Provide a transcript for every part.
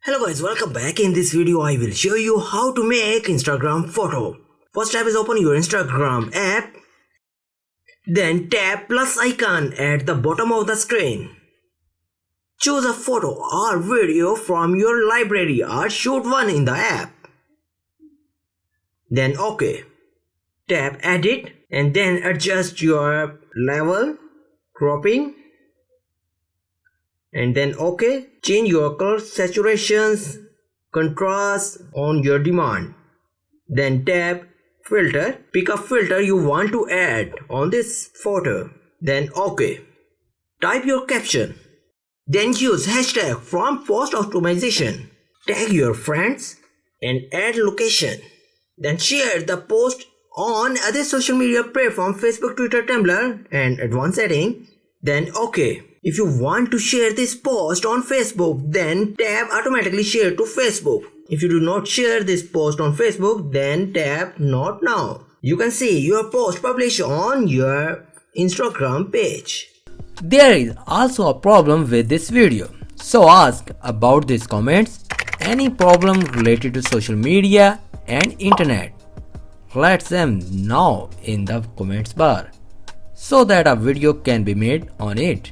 Hello guys, welcome back. In this video I will show you how to make Instagram photo. First step is open your Instagram app. Then tap plus icon at the bottom of the screen. Choose a photo or video from your library or shoot one in the app. Then OK. Tap edit and then adjust your level, cropping. And then OK. Change your color saturations, contrast on your demand. Then tap filter. Pick a filter you want to add on this photo. Then OK. Type your caption. Then use hashtag from post optimization. Tag your friends and add location. Then share the post on other social media platform Facebook, Twitter, Tumblr and advanced setting. Then OK. If you want to share this post on Facebook, then tap automatically share to Facebook. If you do not share this post on Facebook, then tap not now. You can see your post published on your Instagram page. There is also a problem with this video. So ask about these comments. Any problem related to social media and internet, let them know in the comments bar so that a video can be made on it.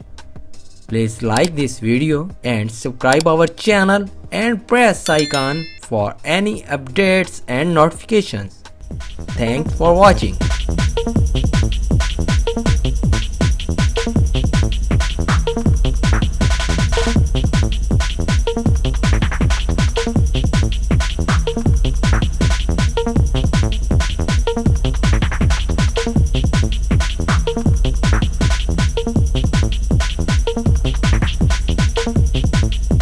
Please like this video and subscribe our channel and press icon for any updates and notifications. Thanks for watching.